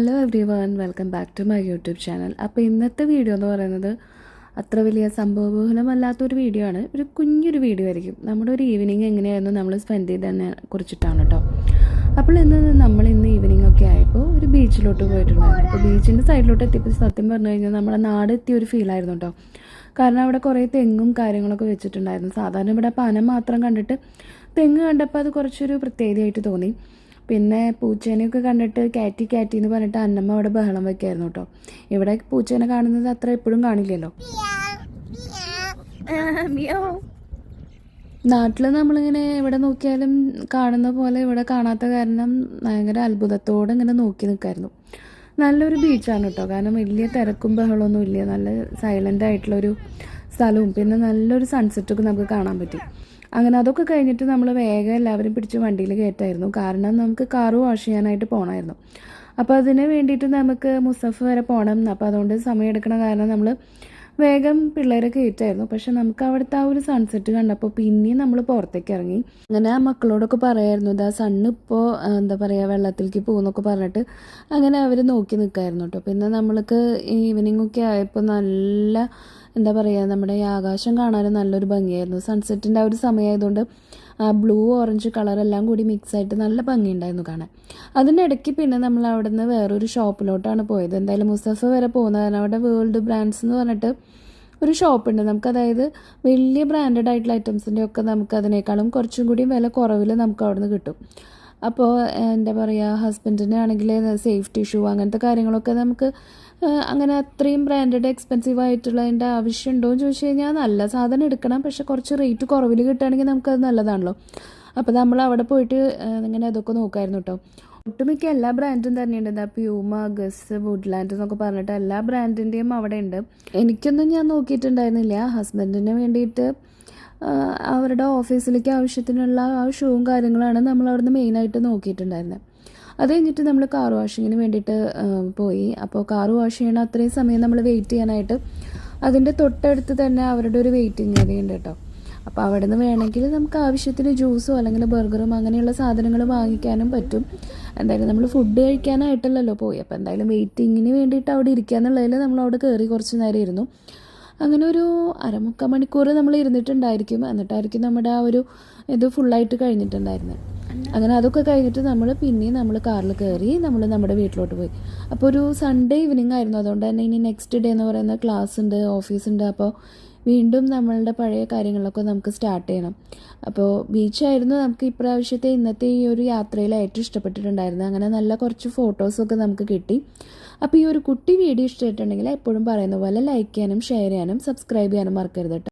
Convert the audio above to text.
Hello everyone, welcome back to my YouTube channel. അപ്പോൾ ഇന്നത്തെ video എന്ന് പറയുന്നത് അത്ര വലിയ സംഭവബഹുലമല്ലാത്തൊരു വീഡിയോ ആണ്. ഒരു കുഞ്ഞൊരു വീഡിയോ ആയിരിക്കും. നമ്മുടെ ഒരു ഈവനിങ് എങ്ങനെയായിരുന്നു നമ്മൾ സ്പെൻഡ് ചെയ്തതിനെ കുറിച്ചിട്ടാണ് കേട്ടോ. അപ്പോൾ ഇന്ന് ഈവനിങ് ഒക്കെ ആയപ്പോൾ ഒരു ബീച്ചിലോട്ട് പോയിട്ടുണ്ടായിരുന്നു. അപ്പോൾ ബീച്ചിൻ്റെ സൈഡിലോട്ട് എത്തിയപ്പോൾ സത്യം പറഞ്ഞു കഴിഞ്ഞാൽ നമ്മുടെ നാട് എത്തിയ ഒരു ഫീലായിരുന്നു കേട്ടോ. കാരണം അവിടെ കുറേ തെങ്ങും കാര്യങ്ങളൊക്കെ വെച്ചിട്ടുണ്ടായിരുന്നു. സാധാരണ ഇവിടെ പന മാത്രം കണ്ടിട്ട് തെങ്ങ് കണ്ടപ്പോൾ അത് കുറച്ചൊരു പ്രത്യേകതയായിട്ട് തോന്നി. പിന്നെ പൂച്ചേനെയൊക്കെ കണ്ടിട്ട് കാറ്റി കാറ്റി എന്ന് പറഞ്ഞിട്ട് അന്നമ്മ അവിടെ ബഹളം വയ്ക്കായിരുന്നു കേട്ടോ. ഇവിടെ പൂച്ചേനെ കാണുന്നത് അത്ര എപ്പോഴും കാണില്ലല്ലോ. നാട്ടിൽ നമ്മളിങ്ങനെ എവിടെ നോക്കിയാലും കാണുന്ന പോലെ ഇവിടെ കാണാത്ത കാരണം ഭയങ്കര അത്ഭുതത്തോടെ ഇങ്ങനെ നോക്കി നിൽക്കായിരുന്നു. നല്ലൊരു ബീച്ചാണ് കേട്ടോ. കാരണം വലിയ തിരക്കും ബഹളമൊന്നും ഇല്ല. നല്ല സൈലൻ്റ് ആയിട്ടുള്ളൊരു സ്ഥലവും പിന്നെ നല്ലൊരു സൺസെറ്റൊക്കെ നമുക്ക് കാണാൻ പറ്റും. അങ്ങനെ അതൊക്കെ കഴിഞ്ഞിട്ട് നമ്മൾ വേഗം എല്ലാവരും പിടിച്ച് വണ്ടിയിൽ കയറ്റായിരുന്നു. കാരണം നമുക്ക് കാറ് വാഷ് ചെയ്യാനായിട്ട് പോകണമായിരുന്നു. അപ്പോൾ അതിന് വേണ്ടിയിട്ട് നമുക്ക് മുസഫ് വരെ പോകണം. അപ്പോൾ അതുകൊണ്ട് സമയം എടുക്കണ കാരണം നമ്മൾ വേഗം പിള്ളേരെ കയറ്റായിരുന്നു. പക്ഷെ നമുക്ക് അവിടുത്തെ ആ ഒരു സൺസെറ്റ് കണ്ടപ്പോൾ പിന്നെയും നമ്മൾ പുറത്തേക്ക് ഇറങ്ങി. അങ്ങനെ ആ മക്കളോടൊക്കെ പറയായിരുന്നു, ഇതാ സണ്ണ് ഇപ്പോൾ എന്താ പറയുക വെള്ളത്തിലേക്ക് പോകുന്നൊക്കെ പറഞ്ഞിട്ട് അങ്ങനെ അവർ നോക്കി നിൽക്കായിരുന്നു കേട്ടോ. പിന്നെ നമ്മൾക്ക് ഈവനിങ് ഒക്കെ ആയപ്പോൾ നല്ല എന്താ പറയുക നമ്മുടെ ഈ ആകാശം കാണാനും നല്ലൊരു ഭംഗിയായിരുന്നു. സൺസെറ്റിൻ്റെ ആ ഒരു സമയമായതുകൊണ്ട് ആ ബ്ലൂ ഓറഞ്ച് കളറെല്ലാം കൂടി മിക്സായിട്ട് നല്ല ഭംഗിയുണ്ടായിരുന്നു കാണാൻ. അതിനിടയ്ക്ക് പിന്നെ നമ്മൾ അവിടെ നിന്ന് വേറൊരു ഷോപ്പിലോട്ടാണ് പോയത്. എന്തായാലും മുസഫ വരെ പോകുന്നതാണ്. അവിടെ വേൾഡ് ബ്രാൻഡ്സ് എന്ന് പറഞ്ഞിട്ട് ഒരു ഷോപ്പുണ്ട്. നമുക്ക് അതായത് വലിയ ബ്രാൻഡഡ് ആയിട്ടുള്ള ഐറ്റംസിൻ്റെ ഒക്കെ നമുക്ക് അതിനേക്കാളും കുറച്ചും കൂടി വില കുറവിൽ നമുക്ക് അവിടെ നിന്ന് കിട്ടും. അപ്പോൾ എന്താ പറയുക ഹസ്ബൻഡിന് ആണെങ്കിൽ സേഫ്റ്റി ഷൂ അങ്ങനത്തെ കാര്യങ്ങളൊക്കെ നമുക്ക് അങ്ങനെ അത്രയും ബ്രാൻഡഡ് എക്സ്പെൻസീവ് ആയിട്ടുള്ളതിൻ്റെ ആവശ്യമുണ്ടോ എന്ന് ചോദിച്ചു കഴിഞ്ഞാൽ നല്ല സാധനം എടുക്കണം. പക്ഷേ കുറച്ച് റേറ്റ് കുറവിൽ കിട്ടുകയാണെങ്കിൽ നമുക്കത് നല്ലതാണല്ലോ. അപ്പോൾ നമ്മൾ അവിടെ പോയിട്ട് ഇങ്ങനെ അതൊക്കെ നോക്കായിരുന്നു കേട്ടോ. ഒട്ടുമിക്ക എല്ലാ ബ്രാൻഡും തന്നെയുണ്ട്. എന്താ പ്യൂമ, ഗസ്, വുഡ്ലാൻഡ് എന്നൊക്കെ പറഞ്ഞിട്ട് എല്ലാ ബ്രാൻഡിൻ്റെയും അവിടെ ഉണ്ട്. എനിക്കൊന്നും ഞാൻ നോക്കിയിട്ടുണ്ടായിരുന്നില്ല. ഹസ്ബൻഡിന് വേണ്ടിയിട്ട് അവരുടെ ഓഫീസിലേക്ക് ആവശ്യത്തിനുള്ള ആ ഷൂവും കാര്യങ്ങളാണ് നമ്മൾ അവിടുന്ന് മെയിനായിട്ട് നോക്കിയിട്ടുണ്ടായിരുന്നത്. അത് കഴിഞ്ഞിട്ട് നമ്മൾ കാർ വാഷിങ്ങിന് വേണ്ടിയിട്ട് പോയി. അപ്പോൾ കാർ വാഷ് ചെയ്യണ അത്രയും സമയം നമ്മൾ വെയിറ്റ് ചെയ്യാനായിട്ട് അതിൻ്റെ തൊട്ടടുത്ത് തന്നെ അവരുടെ ഒരു വെയിറ്റിംഗ് ഏരിയ ഉണ്ട് കേട്ടോ. അപ്പോൾ അവിടെ നിന്ന് വേണമെങ്കിൽ നമുക്ക് ആവശ്യത്തിന് ജ്യൂസോ അല്ലെങ്കിൽ ബർഗറും അങ്ങനെയുള്ള സാധനങ്ങൾ വാങ്ങിക്കാനും പറ്റും. എന്തായാലും നമ്മൾ ഫുഡ് കഴിക്കാനായിട്ടല്ലല്ലോ പോയി. അപ്പോൾ എന്തായാലും വെയിറ്റിങ്ങിന് വേണ്ടിയിട്ട് അവിടെ ഇരിക്കുക എന്നുള്ളതിൽ നമ്മൾ അവിടെ കയറി കുറച്ച് നേരം ഇരുന്നു. അങ്ങനെ ഒരു അരമുക്കാൽ മണിക്കൂർ നമ്മൾ ഇരുന്നിട്ടുണ്ടായിരിക്കും. എന്നിട്ടായിരിക്കും നമ്മുടെ ആ ഒരു ഇത് ഫുള്ളായിട്ട് കഴിഞ്ഞിട്ടുണ്ടായിരുന്നത്. അങ്ങനെ അതൊക്കെ കഴിഞ്ഞിട്ട് പിന്നെയും നമ്മൾ കാറിൽ കയറി നമ്മുടെ വീട്ടിലോട്ട് പോയി. അപ്പോൾ ഒരു സൺഡേ ഈവനിങ് ആയിരുന്നു. അതുകൊണ്ട് തന്നെ ഇനി നെക്സ്റ്റ് ഡേ എന്ന് പറയുന്ന ക്ലാസ് ഉണ്ട്, ഓഫീസുണ്ട്. അപ്പോൾ വീണ്ടും നമ്മളുടെ പഴയ കാര്യങ്ങളൊക്കെ നമുക്ക് സ്റ്റാർട്ട് ചെയ്യണം. അപ്പോൾ ബീച്ചായിരുന്നു നമുക്ക് ഇന്നത്തെ ഈ ഒരു യാത്രയിൽ ഏറ്റവും ഇഷ്ടപ്പെട്ടിട്ടുണ്ടായിരുന്നു. അങ്ങനെ നല്ല കുറച്ച് ഫോട്ടോസൊക്കെ നമുക്ക് കിട്ടി. അപ്പോൾ ഈ ഒരു കുട്ടി വീഡിയോ ഇഷ്ടമായിട്ടുണ്ടെങ്കിൽ എപ്പോഴും പറയുന്ന പോലെ ലൈക്ക് ചെയ്യാനും ഷെയർ ചെയ്യാനും സബ്സ്ക്രൈബ് ചെയ്യാനും മറക്കരുത് കേട്ടോ.